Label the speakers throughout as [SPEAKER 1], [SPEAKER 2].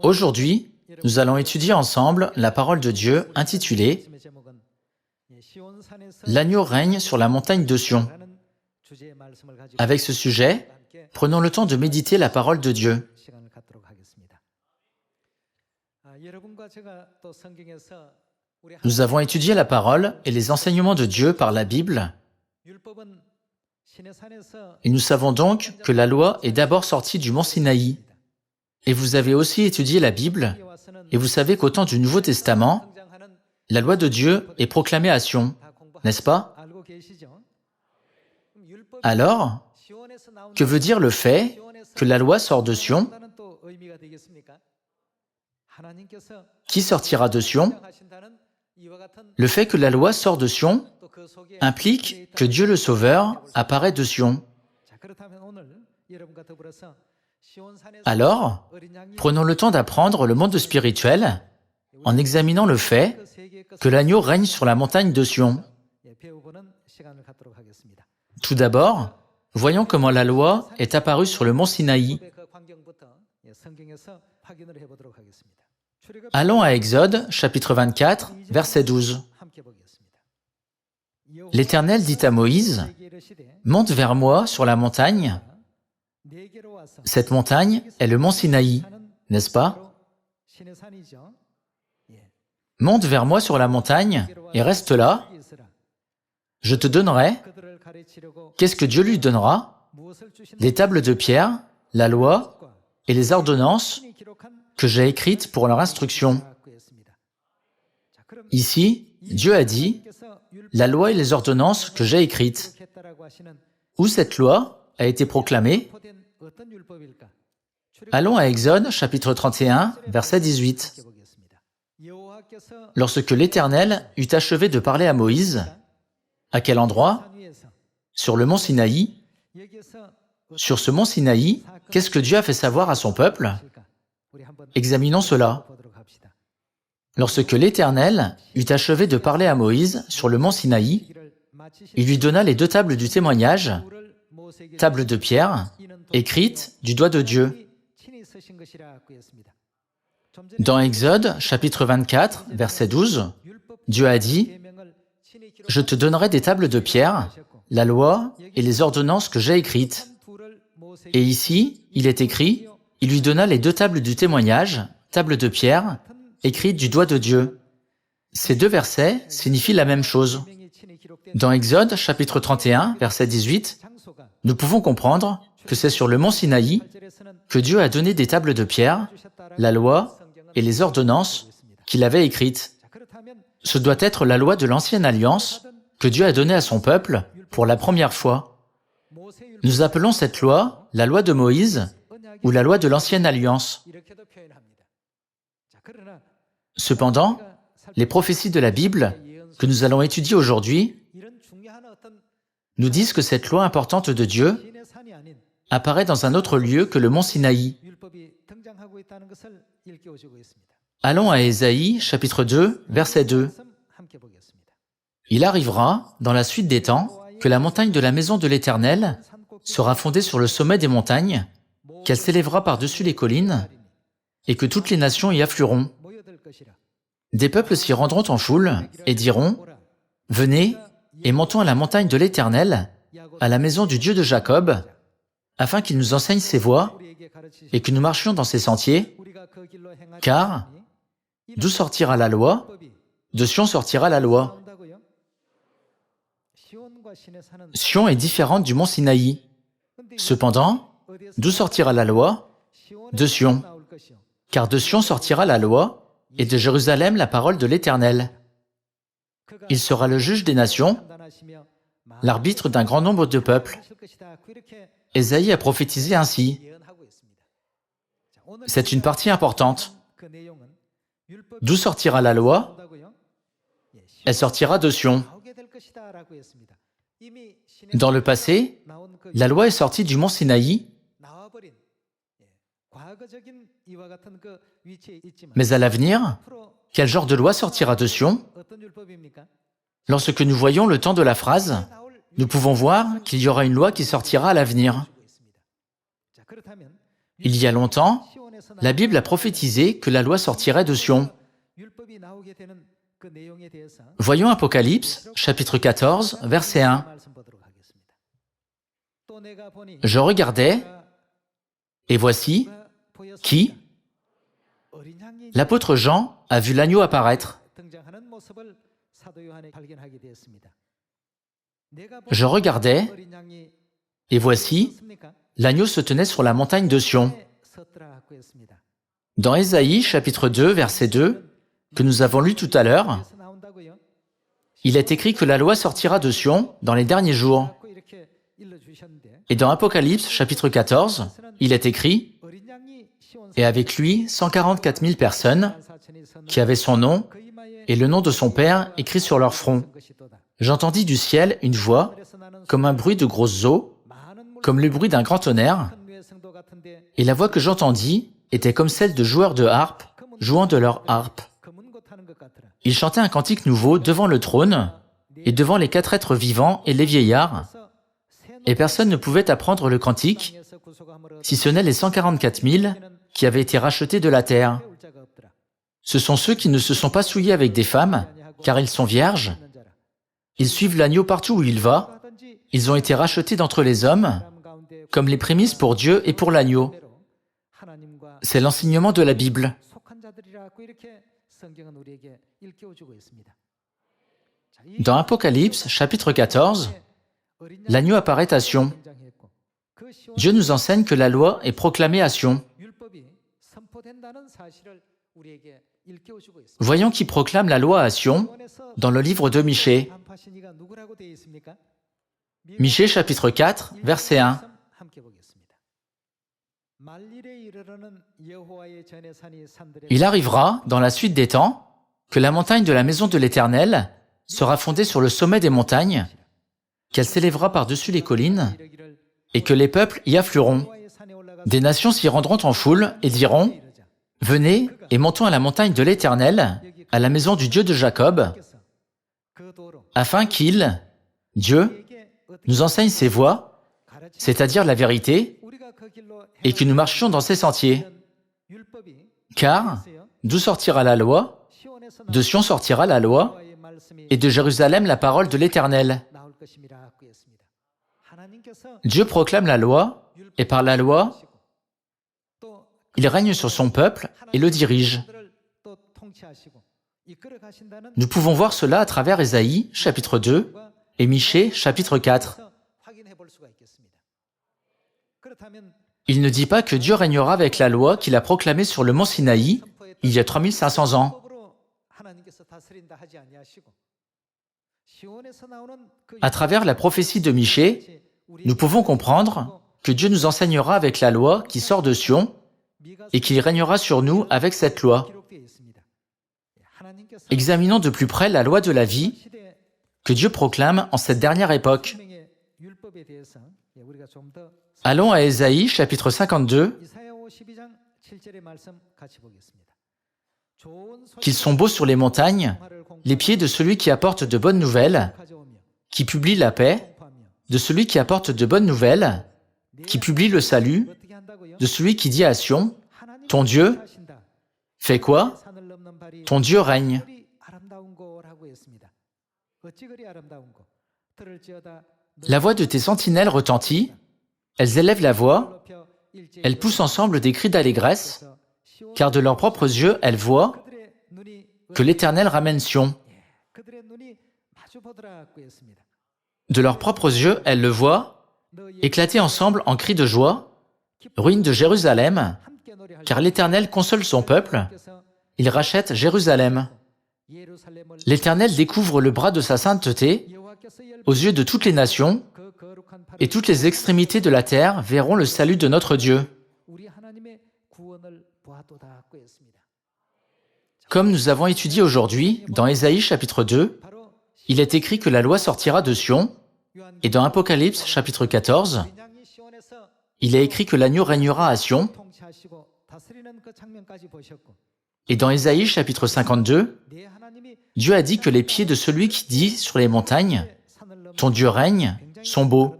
[SPEAKER 1] Aujourd'hui, nous allons étudier ensemble la parole de Dieu intitulée « L'agneau règne sur la montagne de Sion ». Avec ce sujet, prenons le temps de méditer la parole de Dieu. Nous avons étudié la parole et les enseignements de Dieu par la Bible, et nous savons donc que la loi est d'abord sortie du mont Sinaï. Et vous avez aussi étudié la Bible, et vous savez qu'au temps du Nouveau Testament, la loi de Dieu est proclamée à Sion, n'est-ce pas? Alors, que veut dire le fait que la loi sort de Sion? Qui sortira de Sion? Le fait que la loi sort de Sion implique que Dieu le Sauveur apparaît de Sion. Alors, prenons le temps d'apprendre le monde spirituel en examinant le fait que l'agneau règne sur la montagne de Sion. Tout d'abord, voyons comment la loi est apparue sur le mont Sinaï. Allons à Exode, chapitre 24, verset 12. L'Éternel dit à Moïse, « Monte vers moi sur la montagne. » Cette montagne est le mont Sinaï, n'est-ce pas? Monte vers moi sur la montagne et reste là. Je te donnerai. Qu'est-ce que Dieu lui donnera? Les tables de pierre, la loi et les ordonnances que j'ai écrites pour leur instruction. Ici, Dieu a dit, la loi et les ordonnances que j'ai écrites. Où cette loi a été proclamée? Allons à Exode, chapitre 31, verset 18. Lorsque l'Éternel eut achevé de parler à Moïse, à quel endroit? Sur le mont Sinaï. Sur ce mont Sinaï, qu'est-ce que Dieu a fait savoir à son peuple? Examinons cela. Lorsque l'Éternel eut achevé de parler à Moïse sur le mont Sinaï, il lui donna les deux tables du témoignage, tables de pierre, écrites du doigt de Dieu. Dans Exode, chapitre 24, verset 12, Dieu a dit, « Je te donnerai des tables de pierre, la loi et les ordonnances que j'ai écrites. » Et ici, il est écrit, il lui donna les deux tables du témoignage, tables de pierre, écrites du doigt de Dieu. Ces deux versets signifient la même chose. Dans Exode, chapitre 31, verset 18, nous pouvons comprendre que c'est sur le mont Sinaï que Dieu a donné des tables de pierre, la loi et les ordonnances qu'il avait écrites. Ce doit être la loi de l'ancienne alliance que Dieu a donnée à son peuple pour la première fois. Nous appelons cette loi la loi de Moïse ou la loi de l'ancienne alliance. Cependant, les prophéties de la Bible que nous allons étudier aujourd'hui nous disent que cette loi importante de Dieu apparaît dans un autre lieu que le mont Sinaï. Allons à Ésaïe, chapitre 2, verset 2. Il arrivera, dans la suite des temps, que la montagne de la maison de l'Éternel sera fondée sur le sommet des montagnes, qu'elle s'élèvera par-dessus les collines, et que toutes les nations y afflueront. Des peuples s'y rendront en foule et diront, « Venez et montons à la montagne de l'Éternel, à la maison du Dieu de Jacob, afin qu'il nous enseigne ses voies et que nous marchions dans ses sentiers, car d'où sortira la loi? De Sion sortira la loi. » Sion est différente du mont Sinaï. Cependant, d'où sortira la loi? De Sion. Car de Sion sortira la loi, et de Jérusalem la parole de l'Éternel. Il sera le juge des nations, l'arbitre d'un grand nombre de peuples. Ésaïe a prophétisé ainsi. C'est une partie importante. D'où sortira la loi? Elle sortira de Sion. Dans le passé, la loi est sortie du mont Sinaï, mais à l'avenir, quel genre de loi sortira de Sion? Lorsque nous voyons le temps de la phrase, nous pouvons voir qu'il y aura une loi qui sortira à l'avenir. Il y a longtemps, la Bible a prophétisé que la loi sortirait de Sion. Voyons Apocalypse, chapitre 14, verset 1. Je regardais, et voici, qui? L'apôtre Jean a vu l'agneau apparaître. Je regardais, et voici, l'agneau se tenait sur la montagne de Sion. Dans Ésaïe, chapitre 2, verset 2, que nous avons lu tout à l'heure, il est écrit que la loi sortira de Sion dans les derniers jours. Et dans Apocalypse, chapitre 14, il est écrit « Et avec lui 144 000 personnes qui avaient son nom et le nom de son Père écrit sur leur front. J'entendis du ciel une voix, comme un bruit de grosses eaux, comme le bruit d'un grand tonnerre, et la voix que j'entendis était comme celle de joueurs de harpe jouant de leur harpe. Ils chantaient un cantique nouveau devant le trône et devant les 4 êtres vivants et les vieillards, et personne ne pouvait apprendre le cantique, si ce n'est les 144 000 qui avaient été rachetés de la terre. Ce sont ceux qui ne se sont pas souillés avec des femmes, car ils sont vierges. Ils suivent l'agneau partout où il va. Ils ont été rachetés d'entre les hommes, comme les prémices pour Dieu et pour l'agneau. C'est l'enseignement de la Bible. Dans Apocalypse, chapitre 14, l'agneau apparaît à Sion. Dieu nous enseigne que la loi est proclamée à Sion. Voyons qui proclame la loi à Sion dans le livre de Michée. Michée, chapitre 4, verset 1. Il arrivera, dans la suite des temps, que la montagne de la maison de l'Éternel sera fondée sur le sommet des montagnes, qu'elle s'élèvera par-dessus les collines, et que les peuples y afflueront. Des nations s'y rendront en foule et diront « Venez et montons à la montagne de l'Éternel, à la maison du Dieu de Jacob, afin qu'il, Dieu, nous enseigne ses voies, c'est-à-dire la vérité, et que nous marchions dans ses sentiers. Car d'où sortira la loi? De Sion sortira la loi, et de Jérusalem la parole de l'Éternel. » Dieu proclame la loi, et par la loi, il règne sur son peuple et le dirige. Nous pouvons voir cela à travers Ésaïe, chapitre 2, et Michée, chapitre 4. Il ne dit pas que Dieu régnera avec la loi qu'il a proclamée sur le mont Sinaï il y a 3500 ans. À travers la prophétie de Michée, nous pouvons comprendre que Dieu nous enseignera avec la loi qui sort de Sion et qu'il régnera sur nous avec cette loi. Examinons de plus près la loi de la vie que Dieu proclame en cette dernière époque. Allons à Ésaïe, chapitre 52. Qu'ils sont beaux sur les montagnes, les pieds de celui qui apporte de bonnes nouvelles, qui publie la paix, de celui qui apporte de bonnes nouvelles, qui publie le salut, de celui qui dit à Sion, « Ton Dieu fait quoi? Ton Dieu règne. » La voix de tes sentinelles retentit, elles élèvent la voix, elles poussent ensemble des cris d'allégresse, car de leurs propres yeux, elles voient que l'Éternel ramène Sion. De leurs propres yeux, elles le voient, éclater ensemble en cris de joie, ruine de Jérusalem, car l'Éternel console son peuple, il rachète Jérusalem. L'Éternel découvre le bras de sa sainteté aux yeux de toutes les nations, et toutes les extrémités de la terre verront le salut de notre Dieu. Comme nous avons étudié aujourd'hui, dans Ésaïe chapitre 2, il est écrit que la loi sortira de Sion, et dans Apocalypse chapitre 14, il est écrit que l'agneau régnera à Sion, et dans Ésaïe chapitre 52, Dieu a dit que les pieds de celui qui dit sur les montagnes « Ton Dieu règne » sont beaux.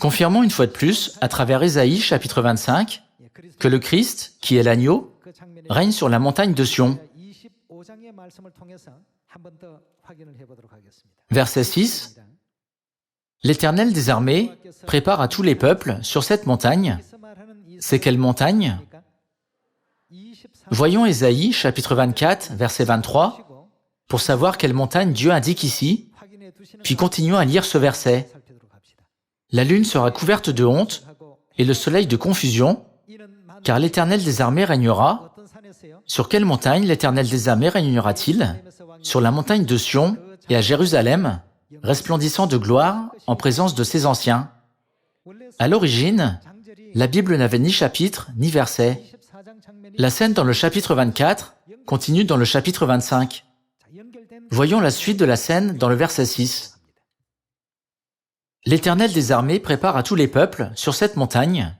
[SPEAKER 1] Confirmons une fois de plus, à travers Ésaïe chapitre 25, que le Christ, qui est l'agneau, règne sur la montagne de Sion. Verset 6. L'Éternel des armées prépare à tous les peuples sur cette montagne. C'est quelle montagne? Voyons Ésaïe chapitre 24, verset 23, pour savoir quelle montagne Dieu indique ici, puis continuons à lire ce verset. La lune sera couverte de honte et le soleil de confusion, car l'Éternel des armées régnera. Sur quelle montagne l'Éternel des armées régnera-t-il? Sur la montagne de Sion et à Jérusalem, resplendissant de gloire en présence de ses anciens. À l'origine, la Bible n'avait ni chapitre ni verset. La scène dans le chapitre 24 continue dans le chapitre 25. Voyons la suite de la scène dans le verset 6. L'Éternel des armées prépare à tous les peuples sur cette montagne.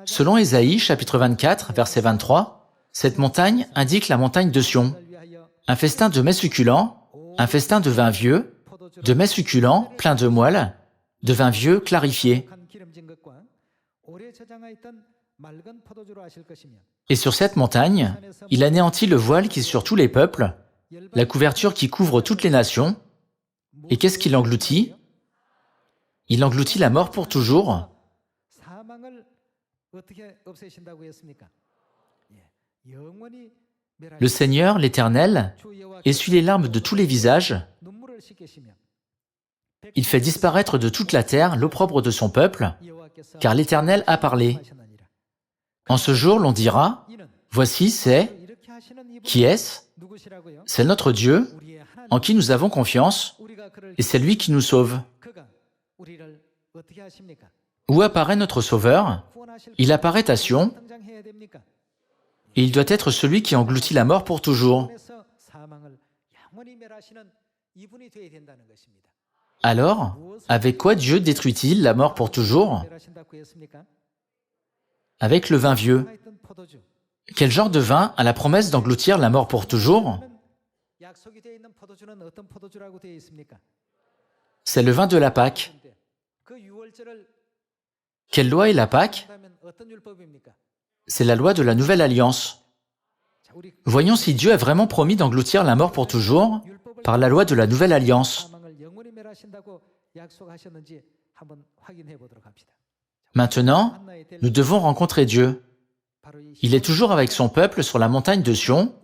[SPEAKER 1] Selon Ésaïe chapitre 24, verset 23, cette montagne indique la montagne de Sion. Un festin de mets succulents, un festin de vin vieux, de mets succulents pleins de moelle, de vin vieux clarifié. Et sur cette montagne, il anéantit le voile qui est sur tous les peuples, la couverture qui couvre toutes les nations. Et qu'est-ce qu'il engloutit? Il engloutit la mort pour toujours. Le Seigneur, l'Éternel, essuie les larmes de tous les visages. Il fait disparaître de toute la terre l'opprobre de son peuple, car l'Éternel a parlé. En ce jour, l'on dira, « Voici, c'est... Qui est-ce? C'est notre Dieu, en qui nous avons confiance, et c'est lui qui nous sauve. » Où apparaît notre Sauveur? Il apparaît à Sion, et il doit être celui qui engloutit la mort pour toujours. Alors, avec quoi Dieu détruit-il la mort pour toujours? Avec le vin vieux. Quel genre de vin a la promesse d'engloutir la mort pour toujours? C'est le vin de la Pâque. Quelle loi est la Pâque? C'est la loi de la Nouvelle Alliance. Voyons si Dieu a vraiment promis d'engloutir la mort pour toujours par la loi de la Nouvelle Alliance. Maintenant, nous devons rencontrer Dieu. Il est toujours avec son peuple sur la montagne de Sion,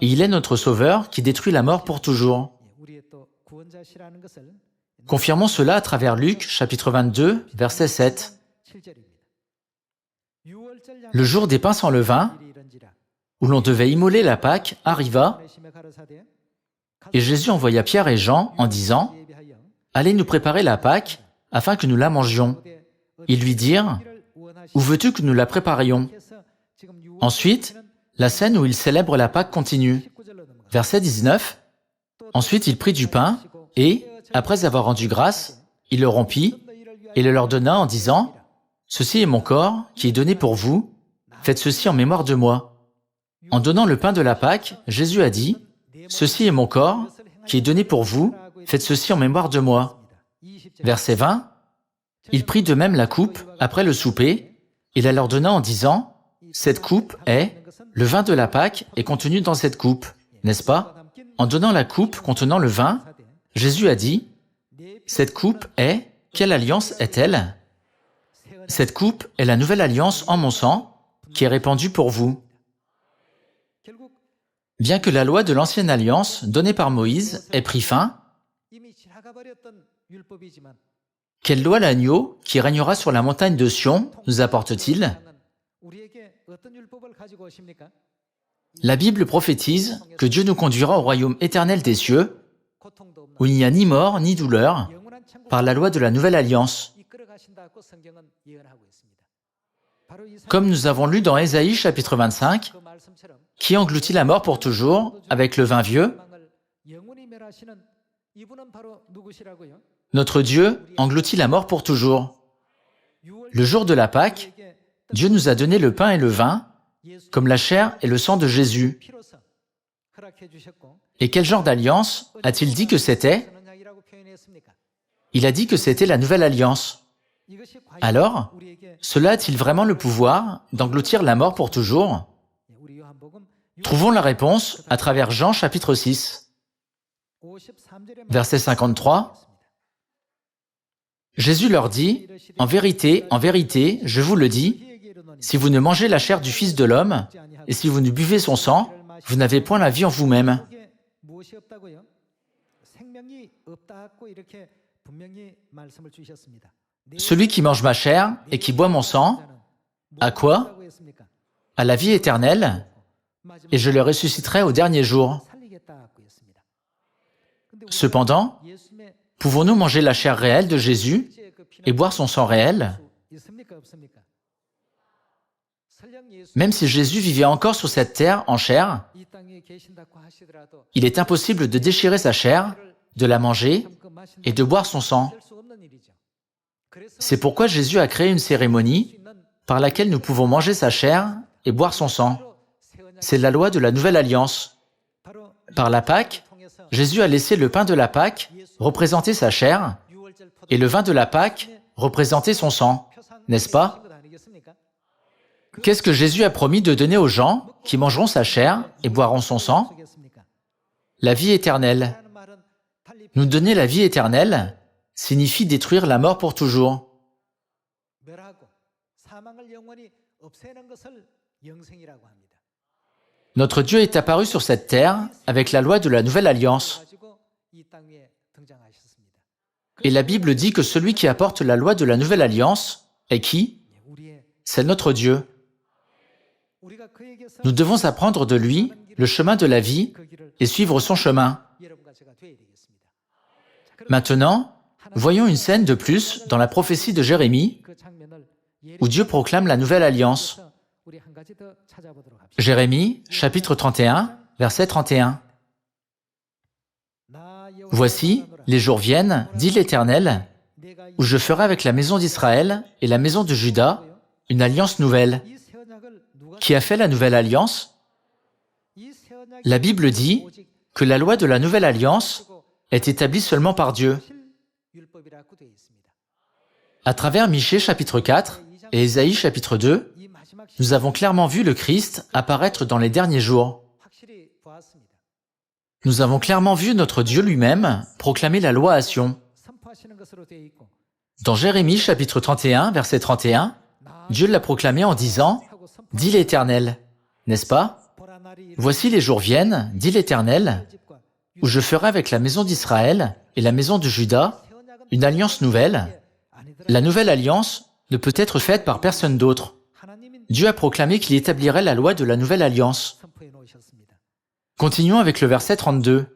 [SPEAKER 1] et il est notre Sauveur qui détruit la mort pour toujours. Confirmons cela à travers Luc, chapitre 22, verset 7. Le jour des pains sans levain, où l'on devait immoler la Pâque, arriva, et Jésus envoya Pierre et Jean en disant, « Allez nous préparer la Pâque, afin que nous la mangions. » Ils lui dirent, « Où veux-tu que nous la préparions ?» Ensuite, la scène où il célèbre la Pâque continue. Verset 19. Ensuite, il prit du pain, et, après avoir rendu grâce, il le rompit, et le leur donna en disant, « Ceci est mon corps, qui est donné pour vous, faites ceci en mémoire de moi. » En donnant le pain de la Pâque, Jésus a dit, « Ceci est mon corps, qui est donné pour vous, faites ceci en mémoire de moi. » Verset 20. Il prit de même la coupe, après le souper, et la leur donna en disant, « Cette coupe est, le vin de la Pâque est contenu dans cette coupe, n'est-ce pas? » En donnant la coupe contenant le vin, Jésus a dit, « Cette coupe est, quelle alliance est-elle? Cette coupe est la nouvelle alliance en mon sang, qui est répandue pour vous. » Bien que la loi de l'ancienne alliance, donnée par Moïse, ait pris fin, quelle loi l'agneau, qui régnera sur la montagne de Sion, nous apporte-t-il? La Bible prophétise que Dieu nous conduira au royaume éternel des cieux, où il n'y a ni mort ni douleur, par la loi de la nouvelle alliance. Comme nous avons lu dans Ésaïe chapitre 25, qui engloutit la mort pour toujours avec le vin vieux? Notre Dieu engloutit la mort pour toujours. Le jour de la Pâque, Dieu nous a donné le pain et le vin, comme la chair et le sang de Jésus. Et quel genre d'alliance a-t-il dit que c'était? Il a dit que c'était la nouvelle alliance. Alors, cela a-t-il vraiment le pouvoir d'engloutir la mort pour toujours? Trouvons la réponse à travers Jean chapitre 6. Verset 53. Jésus leur dit, « En vérité, je vous le dis, si vous ne mangez la chair du Fils de l'homme, et si vous ne buvez son sang, vous n'avez point la vie en vous-même. » Celui qui mange ma chair et qui boit mon sang, à quoi? À la vie éternelle, et je le ressusciterai au dernier jour. Cependant, pouvons-nous manger la chair réelle de Jésus et boire son sang réel? Même si Jésus vivait encore sur cette terre en chair, il est impossible de déchirer sa chair, de la manger et de boire son sang. C'est pourquoi Jésus a créé une cérémonie par laquelle nous pouvons manger sa chair et boire son sang. C'est la loi de la Nouvelle Alliance. Par la Pâque, Jésus a laissé le pain de la Pâque représenter sa chair et le vin de la Pâque représenter son sang, n'est-ce pas? Qu'est-ce que Jésus a promis de donner aux gens qui mangeront sa chair et boiront son sang? La vie éternelle. Nous donner la vie éternelle signifie détruire la mort pour toujours. Notre Dieu est apparu sur cette terre avec la loi de la Nouvelle Alliance. Et la Bible dit que celui qui apporte la loi de la Nouvelle Alliance est qui? C'est notre Dieu. Nous devons apprendre de lui le chemin de la vie et suivre son chemin. Maintenant, voyons une scène de plus dans la prophétie de Jérémie, où Dieu proclame la Nouvelle Alliance. Jérémie, chapitre 31, verset 31. « Voici, les jours viennent, dit l'Éternel, où je ferai avec la maison d'Israël et la maison de Juda une alliance nouvelle. » Qui a fait la Nouvelle Alliance? La Bible dit que la loi de la Nouvelle Alliance est établie seulement par Dieu. À travers Michée chapitre 4 et Ésaïe chapitre 2, nous avons clairement vu le Christ apparaître dans les derniers jours. Nous avons clairement vu notre Dieu lui-même proclamer la loi à Sion. Dans Jérémie chapitre 31, verset 31, Dieu l'a proclamé en disant « Dit l'Éternel », n'est-ce pas? « Voici les jours viennent, dit l'Éternel, où je ferai avec la maison d'Israël et la maison de Juda une alliance nouvelle. La nouvelle alliance ne peut être faite par personne d'autre. Dieu a proclamé qu'il établirait la loi de la nouvelle alliance. » Continuons avec le verset 32.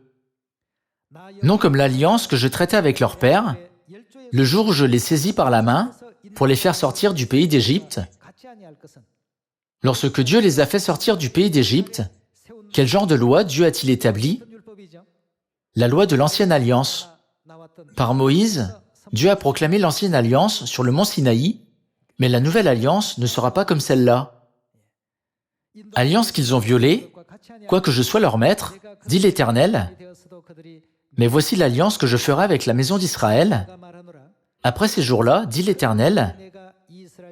[SPEAKER 1] « Non comme l'alliance que je traitais avec leur père, le jour où je les saisis par la main pour les faire sortir du pays d'Égypte. » Lorsque Dieu les a fait sortir du pays d'Égypte, quel genre de loi Dieu a-t-il établi? La loi de l'ancienne alliance. Par Moïse, Dieu a proclamé l'ancienne alliance sur le mont Sinaï, mais la nouvelle alliance ne sera pas comme celle-là. Alliance qu'ils ont violée, quoique je sois leur maître, dit l'Éternel, mais voici l'alliance que je ferai avec la maison d'Israël. Après ces jours-là, dit l'Éternel,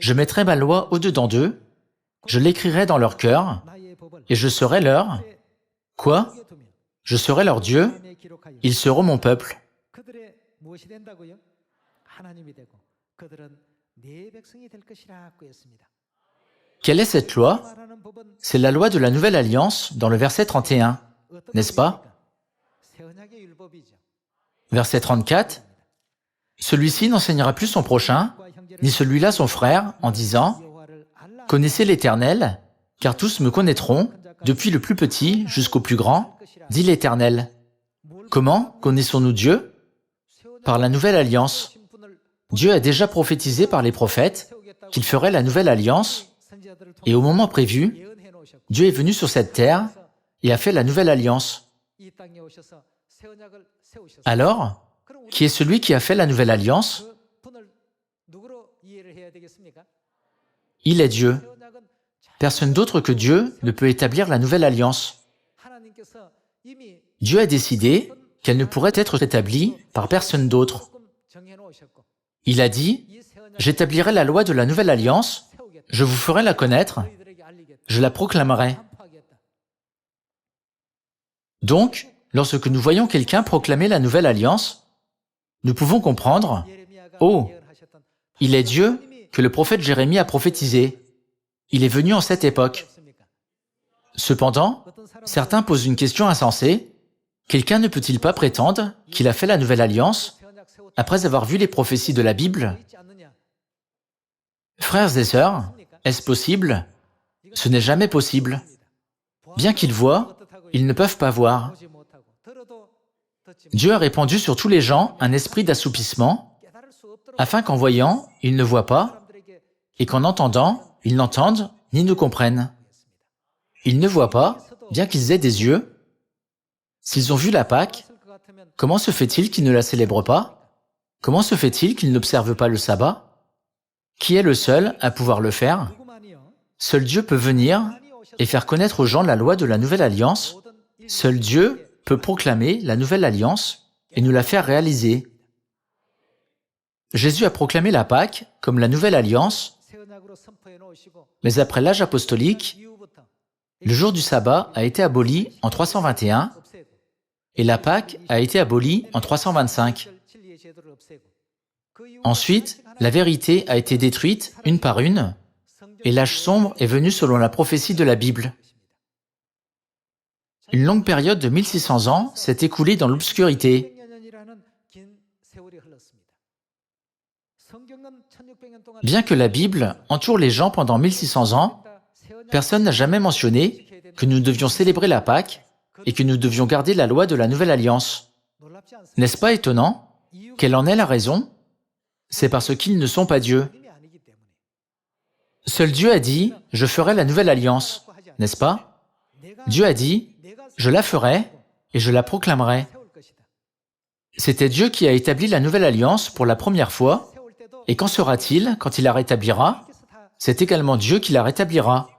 [SPEAKER 1] je mettrai ma loi au-dedans d'eux, je l'écrirai dans leur cœur, et je serai leur... Quoi? Je serai leur Dieu, ils seront mon peuple. Quelle est cette loi? C'est la loi de la Nouvelle Alliance dans le verset 31, n'est-ce pas? Verset 34, « Celui-ci n'enseignera plus son prochain, ni celui-là son frère, en disant, « Connaissez l'Éternel, car tous me connaîtront, depuis le plus petit jusqu'au plus grand, dit l'Éternel. » Comment connaissons-nous Dieu? Par la Nouvelle Alliance. Dieu a déjà prophétisé par les prophètes qu'il ferait la Nouvelle Alliance, et au moment prévu, Dieu est venu sur cette terre et a fait la Nouvelle Alliance. Alors, qui est celui qui a fait la Nouvelle Alliance? Il est Dieu. Personne d'autre que Dieu ne peut établir la Nouvelle Alliance. Dieu a décidé qu'elle ne pourrait être établie par personne d'autre. Il a dit, « J'établirai la loi de la nouvelle alliance, je vous ferai la connaître, je la proclamerai. » Donc, lorsque nous voyons quelqu'un proclamer la nouvelle alliance, nous pouvons comprendre, « Oh, il est Dieu que le prophète Jérémie a prophétisé. Il est venu en cette époque. » Cependant, certains posent une question insensée. Quelqu'un ne peut-il pas prétendre qu'il a fait la nouvelle alliance après avoir vu les prophéties de la Bible? Frères et sœurs, est-ce possible? Ce n'est jamais possible. Bien qu'ils voient, ils ne peuvent pas voir. Dieu a répandu sur tous les gens un esprit d'assoupissement, afin qu'en voyant, ils ne voient pas, et qu'en entendant, ils n'entendent ni ne comprennent. Ils ne voient pas, bien qu'ils aient des yeux. S'ils ont vu la Pâque, comment se fait-il qu'ils ne la célèbrent pas? Comment se fait-il qu'ils n'observent pas le sabbat? Qui est le seul à pouvoir le faire? Seul Dieu peut venir et faire connaître aux gens la loi de la nouvelle alliance. Seul Dieu peut proclamer la nouvelle alliance et nous la faire réaliser. Jésus a proclamé la Pâque comme la nouvelle alliance, mais après l'âge apostolique, le jour du sabbat a été aboli en 321 et la Pâque a été abolie en 325. Ensuite, la vérité a été détruite une par une et l'âge sombre est venu selon la prophétie de la Bible. Une longue période de 1600 ans s'est écoulée dans l'obscurité. Bien que la Bible entoure les gens pendant 1600 ans, personne n'a jamais mentionné que nous devions célébrer la Pâque et que nous devions garder la loi de la Nouvelle Alliance. N'est-ce pas étonnant? Quelle en est la raison? C'est parce qu'ils ne sont pas Dieu. Seul Dieu a dit, « Je ferai la Nouvelle Alliance », n'est-ce pas? Dieu a dit, « Je la ferai et je la proclamerai ». C'était Dieu qui a établi la Nouvelle Alliance pour la première fois, et qu'en sera-t-il quand il la rétablira? C'est également Dieu qui la rétablira.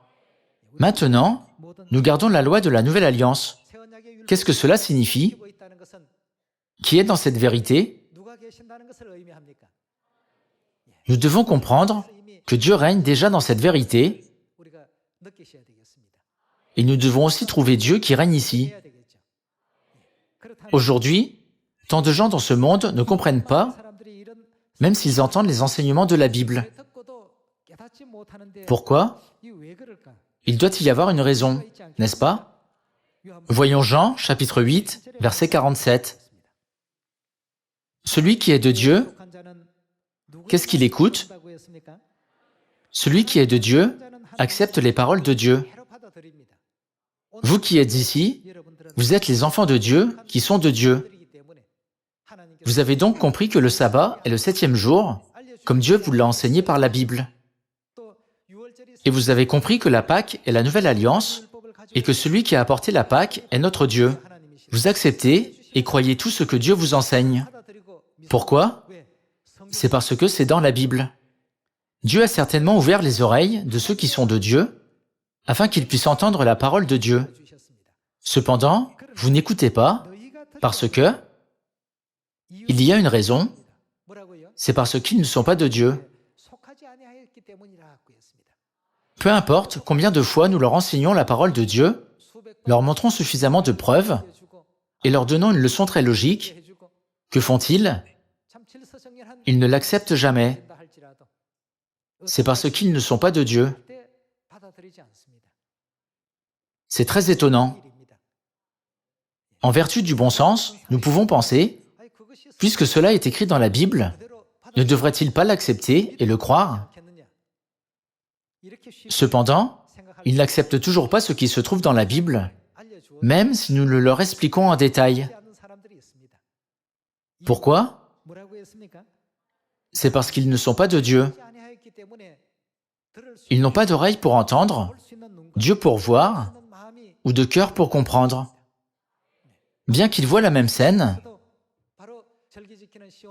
[SPEAKER 1] Maintenant, nous gardons la loi de la Nouvelle Alliance. Qu'est-ce que cela signifie? Qui est dans cette vérité? Nous devons comprendre que Dieu règne déjà dans cette vérité, et nous devons aussi trouver Dieu qui règne ici. Aujourd'hui, tant de gens dans ce monde ne comprennent pas, même s'ils entendent les enseignements de la Bible. Pourquoi? Il doit y avoir une raison, n'est-ce pas? Voyons Jean, chapitre 8, verset 47. Celui qui est de Dieu, qu'est-ce qu'il écoute? Celui qui est de Dieu accepte les paroles de Dieu. Vous qui êtes ici, vous êtes les enfants de Dieu qui sont de Dieu. Vous avez donc compris que le sabbat est le 7e jour, comme Dieu vous l'a enseigné par la Bible. Et vous avez compris que la Pâque est la nouvelle alliance et que celui qui a apporté la Pâque est notre Dieu. Vous acceptez et croyez tout ce que Dieu vous enseigne. Pourquoi? C'est parce que c'est dans la Bible. Dieu a certainement ouvert les oreilles de ceux qui sont de Dieu afin qu'ils puissent entendre la parole de Dieu. Cependant, vous n'écoutez pas parce que il y a une raison, c'est parce qu'ils ne sont pas de Dieu. Peu importe combien de fois nous leur enseignons la parole de Dieu, leur montrons suffisamment de preuves et leur donnons une leçon très logique, que font-ils? Ils ne l'acceptent jamais. C'est parce qu'ils ne sont pas de Dieu. C'est très étonnant. En vertu du bon sens, nous pouvons penser, puisque cela est écrit dans la Bible, ne devrait-il pas l'accepter et le croire? Cependant, ils n'acceptent toujours pas ce qui se trouve dans la Bible, même si nous le leur expliquons en détail. Pourquoi? C'est parce qu'ils ne sont pas de Dieu. Ils n'ont pas d'oreille pour entendre, d'yeux pour voir, ou de cœur pour comprendre. Bien qu'ils voient la même scène,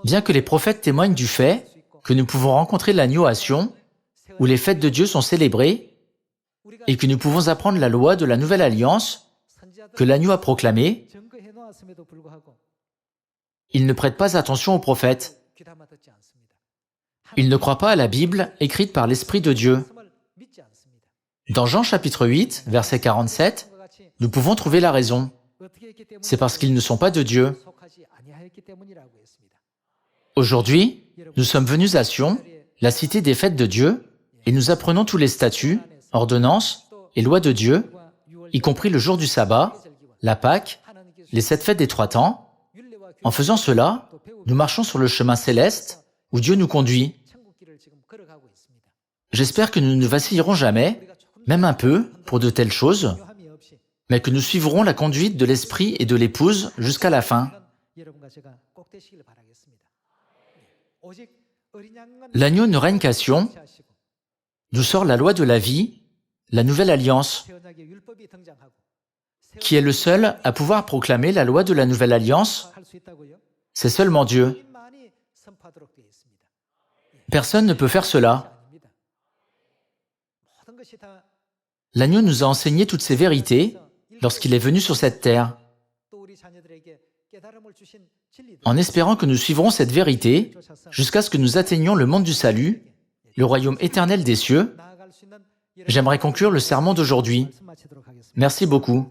[SPEAKER 1] bien que les prophètes témoignent du fait que nous pouvons rencontrer l'agneau à Sion, où les fêtes de Dieu sont célébrées, et que nous pouvons apprendre la loi de la nouvelle alliance que l'agneau a proclamée, ils ne prêtent pas attention aux prophètes. Ils ne croient pas à la Bible écrite par l'Esprit de Dieu. Dans Jean chapitre 8, verset 47, nous pouvons trouver la raison. C'est parce qu'ils ne sont pas de Dieu. Aujourd'hui, nous sommes venus à Sion, la cité des fêtes de Dieu, et nous apprenons tous les statuts, ordonnances et lois de Dieu, y compris le jour du sabbat, la Pâque, les 7 fêtes des 3 temps. En faisant cela, nous marchons sur le chemin céleste où Dieu nous conduit. J'espère que nous ne vacillerons jamais, même un peu, pour de telles choses, mais que nous suivrons la conduite de l'Esprit et de l'Épouse jusqu'à la fin. L'agneau ne règne qu'à Sion, d'où sort la loi de la vie, la nouvelle alliance, qui est le seul à pouvoir proclamer la loi de la nouvelle alliance. C'est seulement Dieu. Personne ne peut faire cela. L'agneau nous a enseigné toutes ces vérités lorsqu'il est venu sur cette terre. En espérant que nous suivrons cette vérité jusqu'à ce que nous atteignions le monde du salut, le royaume éternel des cieux, j'aimerais conclure le sermon d'aujourd'hui. Merci beaucoup.